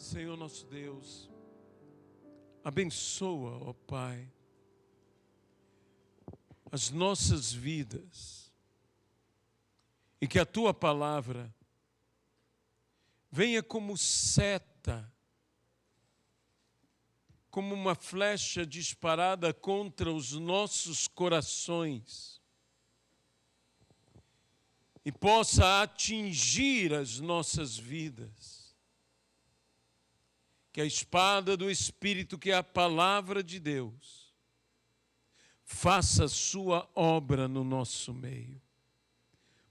Senhor nosso Deus, abençoa, ó Pai, as nossas vidas e que a Tua palavra venha como seta, como uma flecha disparada contra os nossos corações e possa atingir as nossas vidas. Que a espada do Espírito, que é a palavra de Deus, faça sua obra no nosso meio.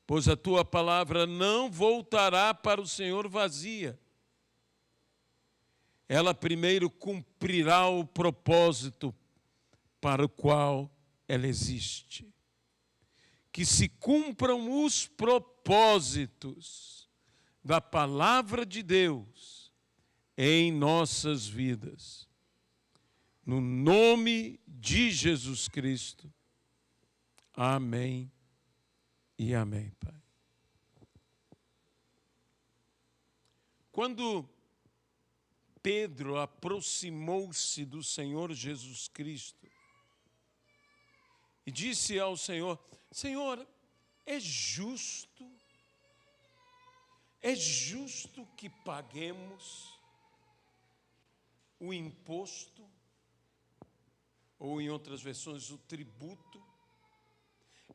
Pois a tua palavra não voltará para o Senhor vazia. Ela primeiro cumprirá o propósito para o qual ela existe. Que se cumpram os propósitos da palavra de Deus em nossas vidas. No nome de Jesus Cristo. Amém e amém, Pai. Quando Pedro aproximou-se do Senhor Jesus Cristo e disse ao Senhor: Senhor, é justo que paguemos o imposto, ou em outras versões, o tributo?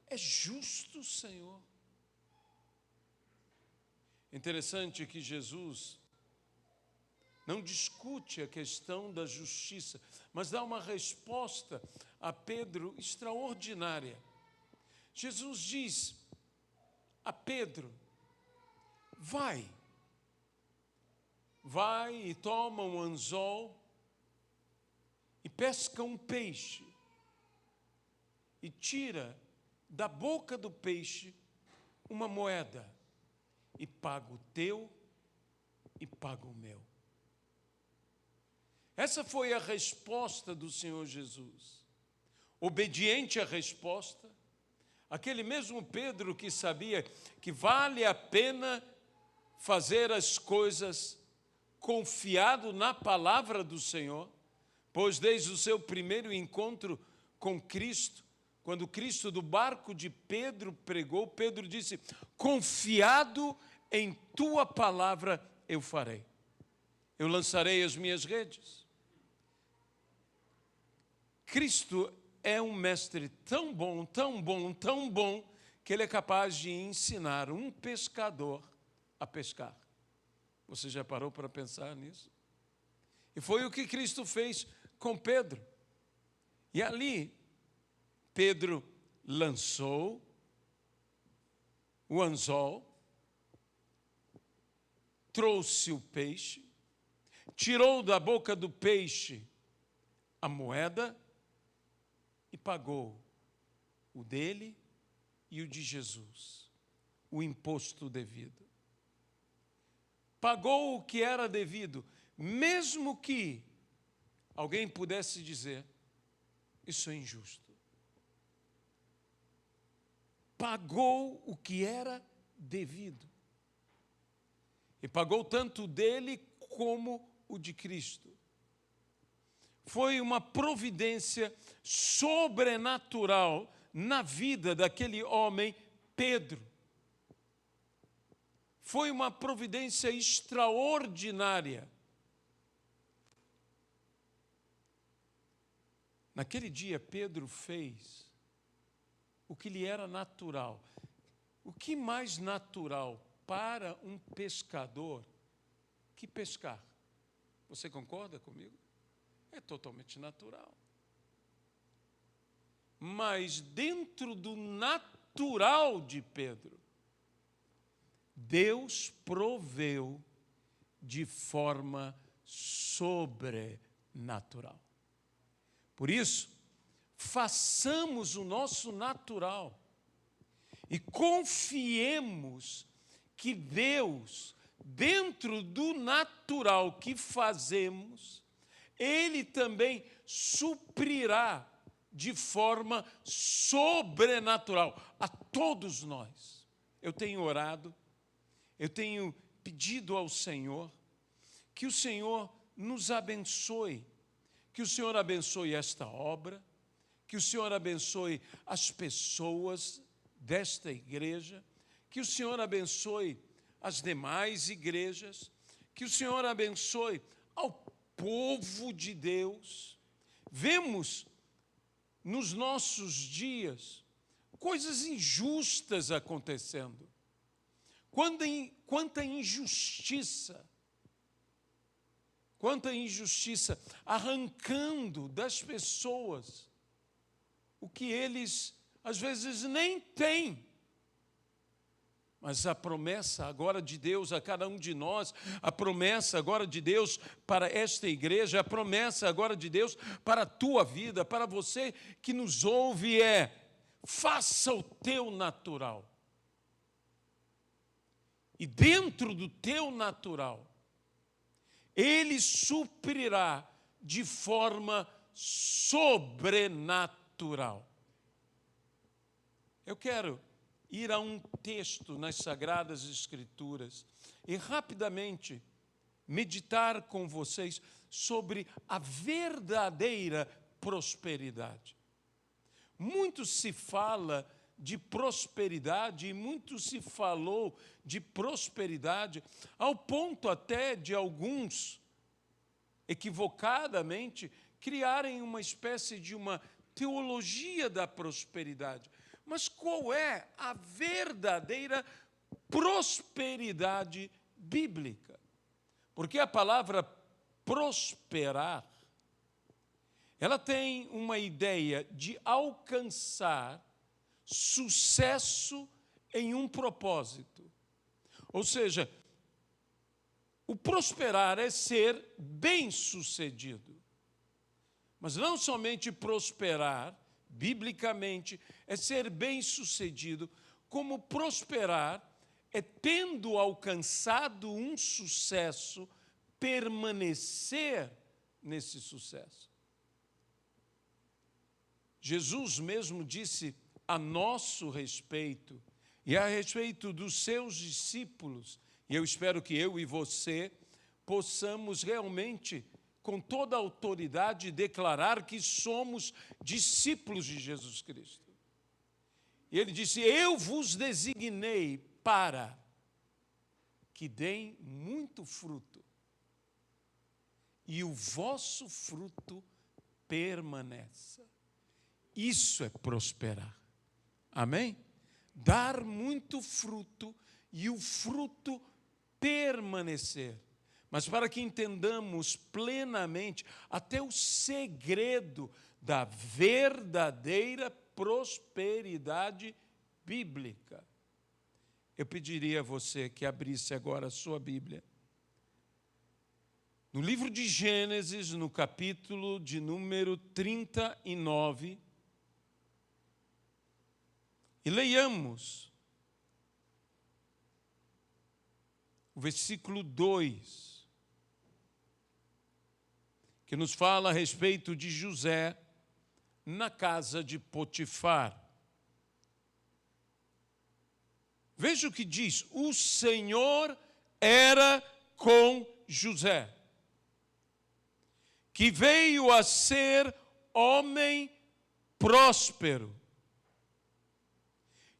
É justo, Senhor? Interessante que Jesus não discute a questão da justiça, mas dá uma resposta a Pedro extraordinária. Jesus diz a Pedro: vai e toma um anzol e pesca um peixe e tira da boca do peixe uma moeda e paga o teu e paga o meu. Essa foi a resposta do Senhor Jesus. Obediente à resposta, aquele mesmo Pedro que sabia que vale a pena fazer as coisas confiado na palavra do Senhor, pois desde o seu primeiro encontro com Cristo, quando Cristo do barco de Pedro pregou, Pedro disse: confiado em tua palavra eu farei. Eu lançarei as minhas redes. Cristo é um mestre tão bom, tão bom, tão bom, que ele é capaz de ensinar um pescador a pescar. Você já parou para pensar nisso? E foi o que Cristo fez com Pedro. E ali, Pedro lançou o anzol, trouxe o peixe, tirou da boca do peixe a moeda e pagou o dele e o de Jesus, o imposto devido. Pagou o que era devido, mesmo que alguém pudesse dizer: isso é injusto. Pagou o que era devido. E pagou tanto o dele como o de Cristo. Foi uma providência sobrenatural na vida daquele homem, Pedro. Foi uma providência extraordinária. Naquele dia, Pedro fez o que lhe era natural. O que mais natural para um pescador que pescar? Você concorda comigo? É totalmente natural. Mas dentro do natural de Pedro, Deus proveu de forma sobrenatural. Por isso, façamos o nosso natural e confiemos que Deus, dentro do natural que fazemos, Ele também suprirá de forma sobrenatural a todos nós. Eu tenho orado, eu tenho pedido ao Senhor que o Senhor nos abençoe, que o Senhor abençoe esta obra, que o Senhor abençoe as pessoas desta igreja, que o Senhor abençoe as demais igrejas, que o Senhor abençoe ao povo de Deus. Vemos nos nossos dias coisas injustas acontecendo. Quanta injustiça arrancando das pessoas o que eles às vezes nem têm. Mas a promessa agora de Deus a cada um de nós, a promessa agora de Deus para esta igreja, a promessa agora de Deus para a tua vida, para você que nos ouve é: faça o teu natural. E dentro do teu natural, Ele suprirá de forma sobrenatural. Eu quero ir a um texto nas Sagradas Escrituras e rapidamente meditar com vocês sobre a verdadeira prosperidade. Muito se fala de prosperidade e muito se falou de prosperidade, ao ponto até de alguns, equivocadamente, criarem uma espécie de uma teologia da prosperidade. Mas qual é a verdadeira prosperidade bíblica? Porque a palavra prosperar, ela tem uma ideia de alcançar sucesso em um propósito. Ou seja, o prosperar é ser bem-sucedido. Mas não somente prosperar, biblicamente, é ser bem-sucedido, como prosperar é, tendo alcançado um sucesso, permanecer nesse sucesso. Jesus mesmo disse a nosso respeito e a respeito dos seus discípulos, e eu espero que eu e você possamos realmente, com toda a autoridade, declarar que somos discípulos de Jesus Cristo. E ele disse: eu vos designei para que deem muito fruto, e o vosso fruto permaneça. Isso é prosperar. Amém? Dar muito fruto e o fruto permanecer. Mas para que entendamos plenamente até o segredo da verdadeira prosperidade bíblica, eu pediria a você que abrisse agora a sua Bíblia. No livro de Gênesis, no capítulo de número 39, e leiamos o versículo 2, que nos fala a respeito de José na casa de Potifar. Veja o que diz: o Senhor era com José, que veio a ser homem próspero,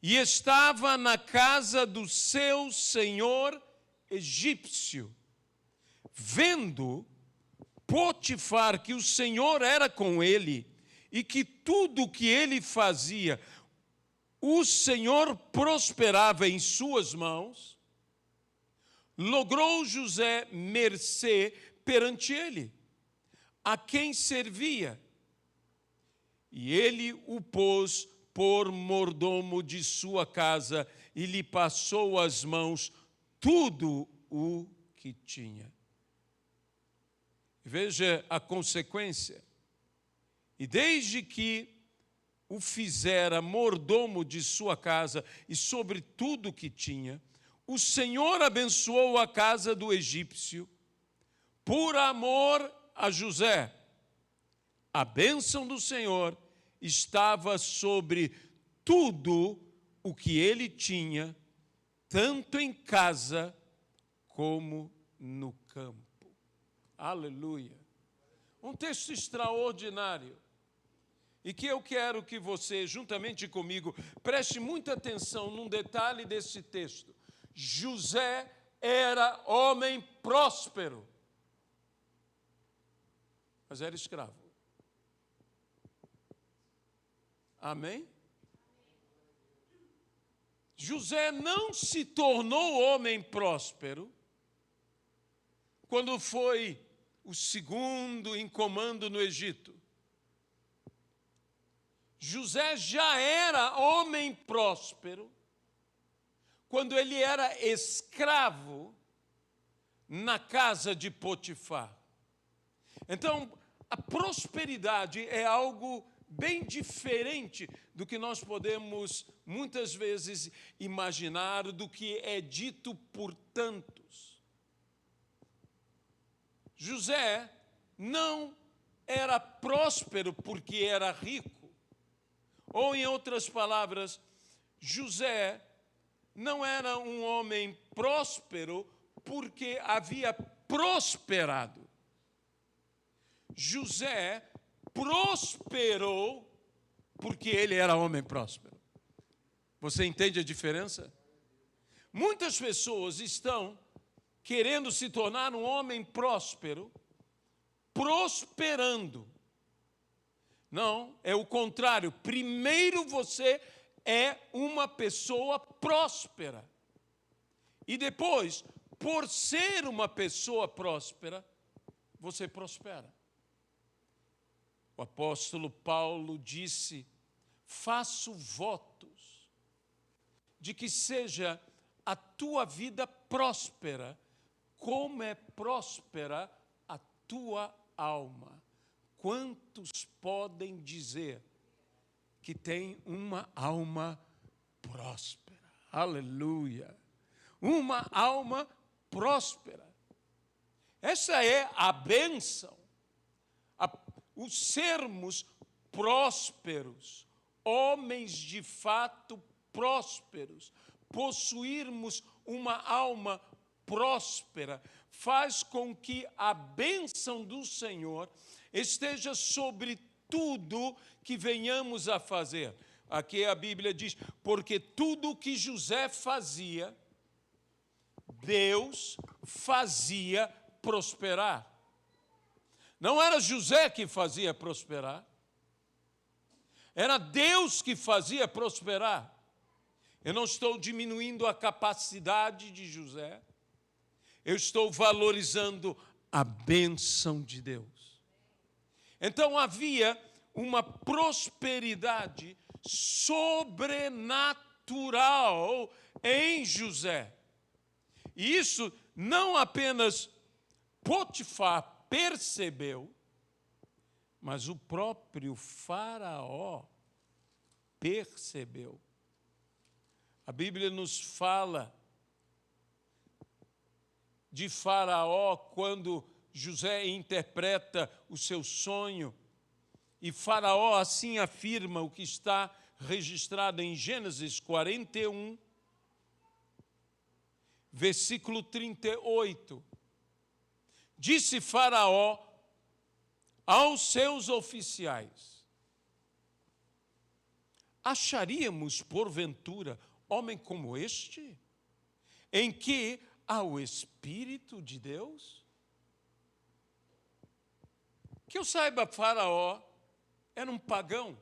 e estava na casa do seu senhor egípcio. Vendo Potifar que o Senhor era com ele e que tudo o que ele fazia, o Senhor prosperava em suas mãos, logrou José mercê perante ele, a quem servia, e ele o pôs por mordomo de sua casa e lhe passou às mãos tudo o que tinha. Veja a consequência. E desde que o fizera mordomo de sua casa e sobre tudo o que tinha, o Senhor abençoou a casa do egípcio por amor a José. A bênção do Senhor estava sobre tudo o que ele tinha, tanto em casa como no campo. Aleluia. Um texto extraordinário. E que eu quero que você, juntamente comigo, preste muita atenção num detalhe desse texto. José era homem próspero, mas era escravo. Amém? José não se tornou homem próspero quando foi o segundo em comando no Egito. José já era homem próspero quando ele era escravo na casa de Potifar. Então, a prosperidade é algo bem diferente do que nós podemos muitas vezes imaginar, do que é dito por tantos. José não era próspero porque era rico. Ou, em outras palavras, José não era um homem próspero porque havia prosperado. José prosperou porque ele era homem próspero. Você entende a diferença? Muitas pessoas estão querendo se tornar um homem próspero, prosperando. Não, é o contrário. Primeiro você é uma pessoa próspera. E depois, por ser uma pessoa próspera, você prospera. O apóstolo Paulo disse: faço votos de que seja a tua vida próspera, como é próspera a tua alma. Quantos podem dizer que tem uma alma próspera? Aleluia! Uma alma próspera. Essa é a bênção. O sermos prósperos, homens de fato prósperos, possuirmos uma alma próspera, faz com que a bênção do Senhor esteja sobre tudo que venhamos a fazer. Aqui a Bíblia diz: porque tudo o que José fazia, Deus fazia prosperar. Não era José que fazia prosperar, era Deus que fazia prosperar. Eu não estou diminuindo a capacidade de José, eu estou valorizando a bênção de Deus. Então havia uma prosperidade sobrenatural em José. E isso não apenas Potifar percebeu, mas o próprio Faraó percebeu. A Bíblia nos fala de Faraó quando José interpreta o seu sonho, e Faraó assim afirma o que está registrado em Gênesis 41, versículo 38. Disse Faraó aos seus oficiais: acharíamos, porventura, homem como este, em que há o Espírito de Deus? Que eu saiba, Faraó era um pagão.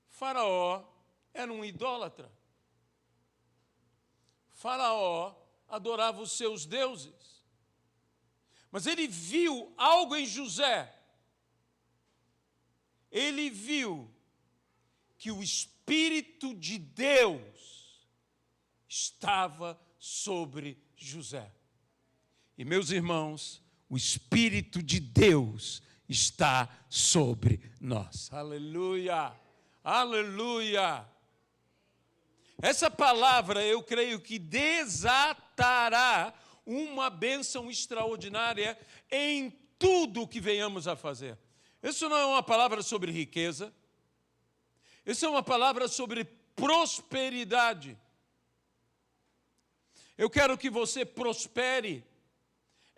Faraó era um idólatra. Faraó adorava os seus deuses. Mas ele viu algo em José. Ele viu que o Espírito de Deus estava sobre José. E, meus irmãos, o Espírito de Deus está sobre nós. Aleluia! Aleluia! Essa palavra, eu creio que desatará uma bênção extraordinária em tudo o que venhamos a fazer. Isso não é uma palavra sobre riqueza. Isso é uma palavra sobre prosperidade. Eu quero que você prospere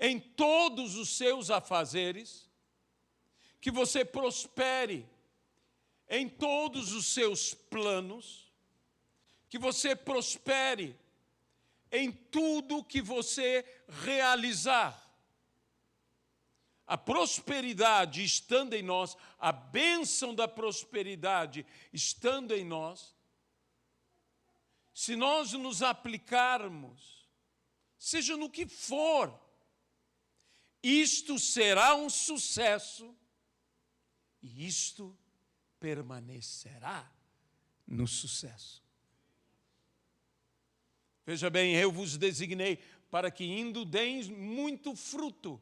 em todos os seus afazeres, que você prospere em todos os seus planos, que você prospere em tudo que você realizar. A prosperidade estando em nós, a bênção da prosperidade estando em nós, se nós nos aplicarmos, seja no que for, isto será um sucesso e isto permanecerá no sucesso. Veja bem, eu vos designei para que indo deis muito fruto,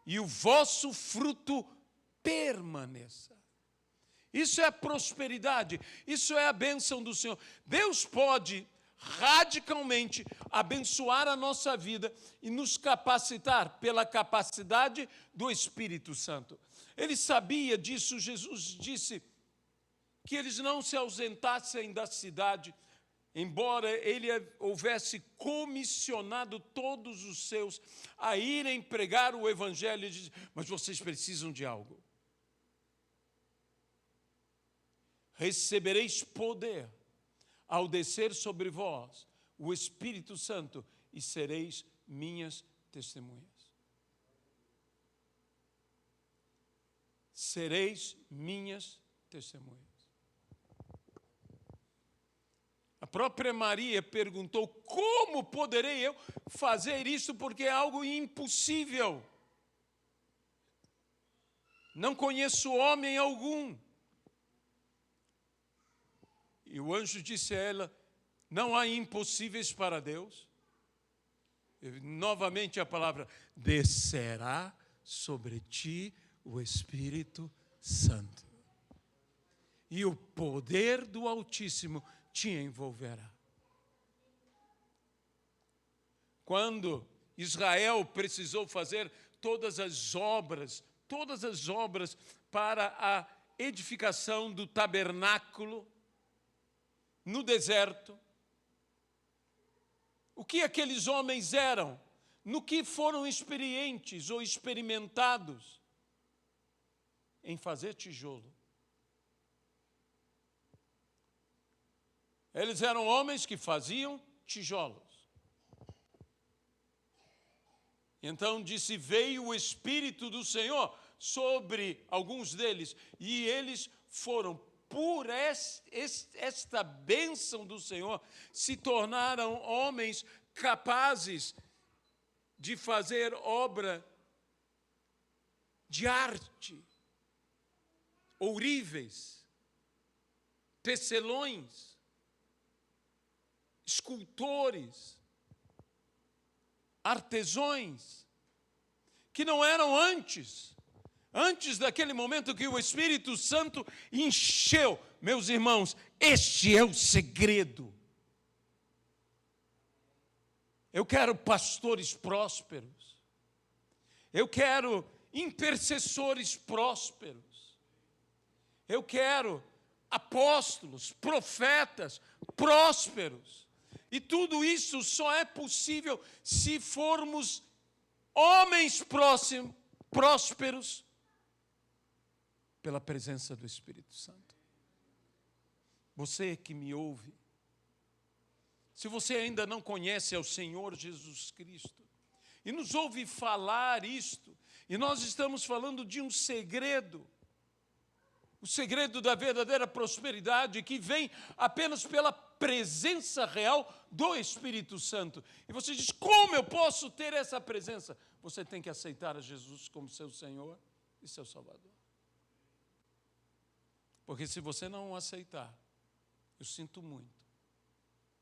e o vosso fruto permaneça. Isso é a prosperidade, isso é a bênção do Senhor. Deus pode radicalmente abençoar a nossa vida e nos capacitar pela capacidade do Espírito Santo. Ele sabia disso, Jesus disse que eles não se ausentassem da cidade, embora ele houvesse comissionado todos os seus a irem pregar o Evangelho, ele disse, mas vocês precisam de algo. Recebereis poder ao descer sobre vós o Espírito Santo e sereis minhas testemunhas. Sereis minhas testemunhas. A própria Maria perguntou, como poderei eu fazer isso, porque é algo impossível. Não conheço homem algum. E o anjo disse a ela, não há impossíveis para Deus. E, novamente a palavra, descerá sobre ti o Espírito Santo. E o poder do Altíssimo te envolverá. Quando Israel precisou fazer todas as obras para a edificação do tabernáculo no deserto, o que aqueles homens eram? No que foram experientes ou experimentados? Em fazer tijolo. Eles eram homens que faziam tijolos. Então disse, veio o Espírito do Senhor sobre alguns deles, e eles foram, por esta bênção do Senhor, se tornaram homens capazes de fazer obra de arte, ourives, tecelões, escultores, artesãos, que não eram antes daquele momento que o Espírito Santo encheu. Meus irmãos, este é o segredo. Eu quero pastores prósperos, eu quero intercessores prósperos, eu quero apóstolos, profetas prósperos. E tudo isso só é possível se formos homens prósperos pela presença do Espírito Santo. Você que me ouve, se você ainda não conhece ao Senhor Jesus Cristo, e nos ouve falar isto, e nós estamos falando de um segredo, o segredo da verdadeira prosperidade que vem apenas pela presença real do Espírito Santo. E você diz, como eu posso ter essa presença? Você tem que aceitar a Jesus como seu Senhor e seu Salvador. Porque se você não o aceitar, eu sinto muito,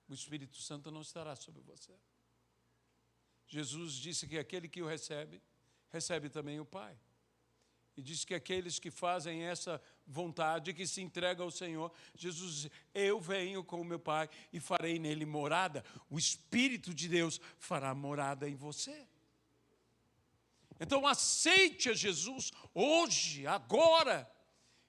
o Espírito Santo não estará sobre você. Jesus disse que aquele que o recebe, recebe também o Pai. E diz que aqueles que fazem essa vontade, que se entregam ao Senhor, Jesus diz, eu venho com o meu Pai e farei nele morada. O Espírito de Deus fará morada em você. Então aceite a Jesus hoje, agora,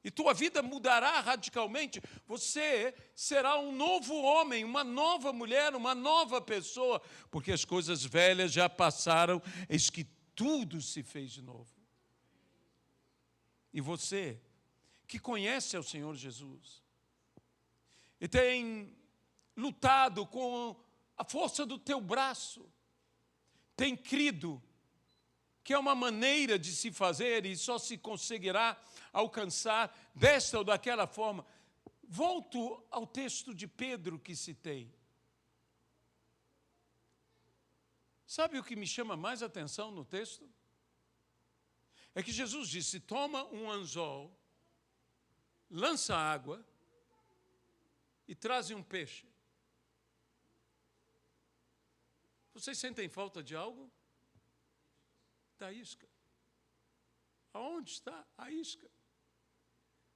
E tua vida mudará radicalmente. Você será um novo homem, uma nova mulher, uma nova pessoa, porque as coisas velhas já passaram, eis que tudo se fez de novo. E você, que conhece ao Senhor Jesus, e tem lutado com a força do teu braço, tem crido que é uma maneira de se fazer e só se conseguirá alcançar desta ou daquela forma. Volto ao texto de Pedro que citei. Sabe o que me chama mais atenção no texto? É que Jesus disse: toma um anzol, lança água e traze um peixe. Vocês sentem falta de algo? Da isca. Aonde está a isca?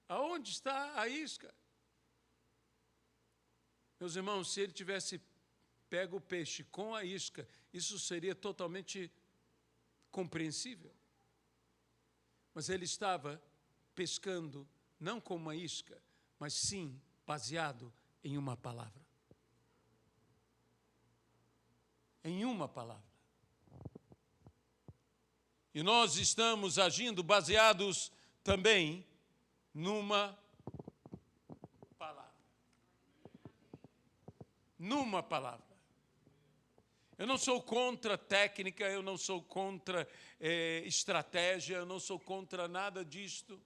Aonde está a isca? Meus irmãos, se ele tivesse pego o peixe com a isca, isso seria totalmente compreensível. Mas ele estava pescando não com uma isca, mas sim baseado em uma palavra. Em uma palavra. E nós estamos agindo baseados também numa palavra. Numa palavra. Eu não sou contra técnica, eu não sou contra estratégia, eu não sou contra nada disto.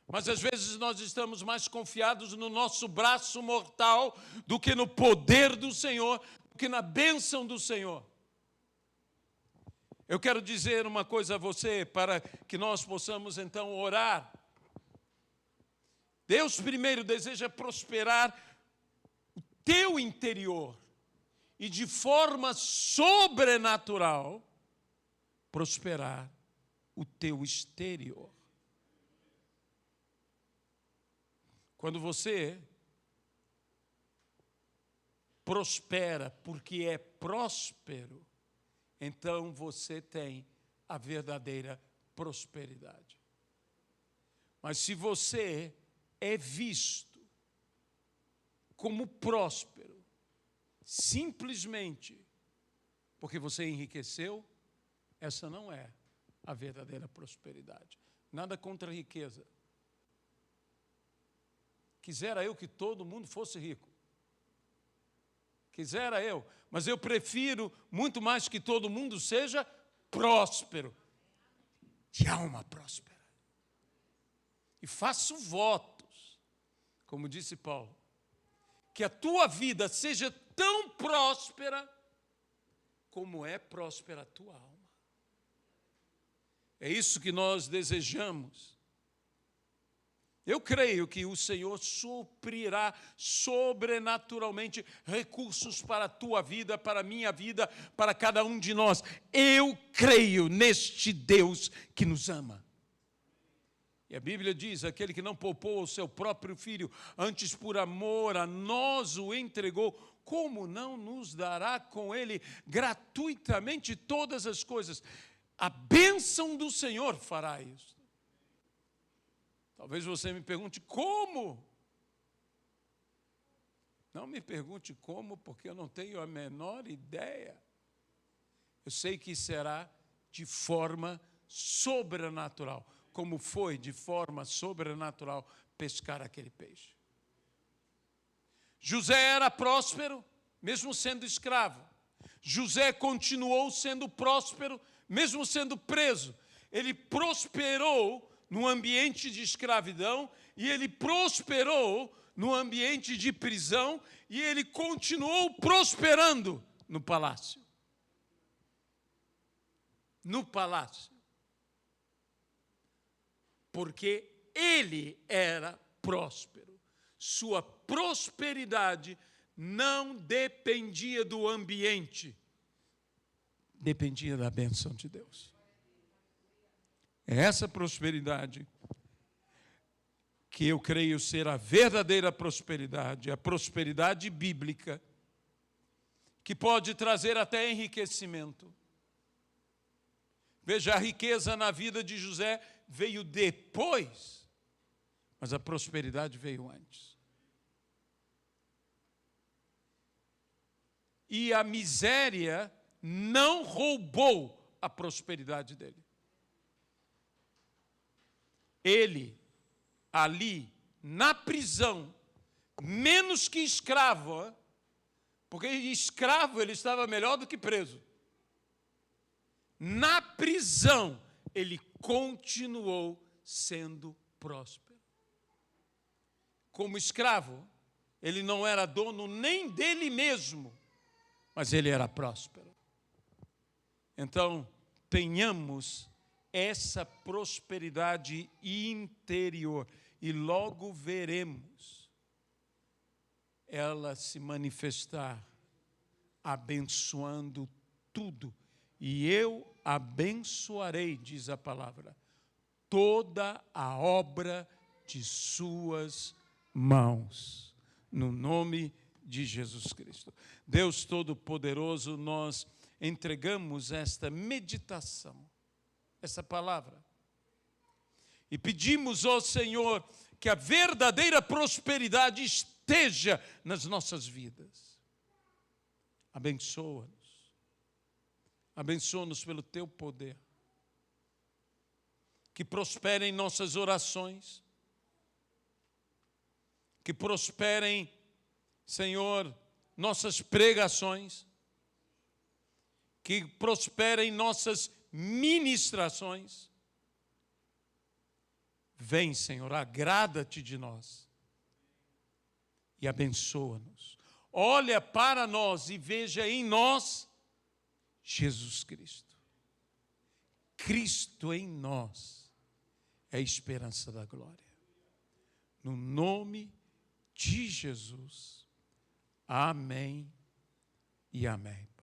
Mas às vezes nós estamos mais confiados no nosso braço mortal do que no poder do Senhor, do que na bênção do Senhor. Eu quero dizer uma coisa a você, para que nós possamos então orar. Deus primeiro deseja prosperar o teu interior e de forma sobrenatural prosperar o teu exterior. Quando você prospera porque é próspero, então você tem a verdadeira prosperidade. Mas se você é visto como próspero, simplesmente porque você enriqueceu, essa não é a verdadeira prosperidade. Nada contra a riqueza. Quisera eu que todo mundo fosse rico. Quisera eu, mas eu prefiro muito mais que todo mundo seja próspero, de alma próspera. E faço votos, como disse Paulo, que a tua vida seja tão próspera como é próspera a tua alma. É isso que nós desejamos. Eu creio que o Senhor suprirá sobrenaturalmente recursos para a tua vida, para a minha vida, para cada um de nós. Eu creio neste Deus que nos ama. E a Bíblia diz, aquele que não poupou o seu próprio filho, antes por amor a nós o entregou, como não nos dará com ele gratuitamente todas as coisas? A bênção do Senhor fará isso. Talvez você me pergunte como? Não me pergunte como, porque eu não tenho a menor ideia. Eu sei que será de forma sobrenatural, como foi de forma sobrenatural pescar aquele peixe. José era próspero, mesmo sendo escravo. José continuou sendo próspero, mesmo sendo preso. Ele prosperou no ambiente de escravidão, e ele prosperou no ambiente de prisão, e ele continuou prosperando no palácio. No palácio. Porque ele era próspero. Sua prosperidade não dependia do ambiente, dependia da bênção de Deus. É essa prosperidade que eu creio ser a verdadeira prosperidade, a prosperidade bíblica, que pode trazer até enriquecimento. Veja, a riqueza na vida de José veio depois Mas a prosperidade veio antes. E a miséria não roubou a prosperidade dele. Ele, ali, na prisão, menos que escravo, porque escravo ele estava melhor do que preso. Na prisão, ele continuou sendo próspero. Como escravo, ele não era dono nem dele mesmo, mas ele era próspero. Então, tenhamos essa prosperidade interior e logo veremos ela se manifestar abençoando tudo. E eu abençoarei, diz a palavra, toda a obra de suas mãos, no nome de Jesus Cristo. Deus Todo-Poderoso, nós entregamos esta meditação, essa palavra, e pedimos ao Senhor que a verdadeira prosperidade esteja nas nossas vidas. Abençoa-nos. Abençoa-nos pelo teu poder. Que prosperem nossas orações. Que prosperem, Senhor, nossas pregações. Que prosperem nossas ministrações. Vem, Senhor, agrada-te de nós e abençoa-nos. Olha para nós e veja em nós Jesus Cristo. Cristo em nós é a esperança da glória. No nome de Jesus. Amém e amém.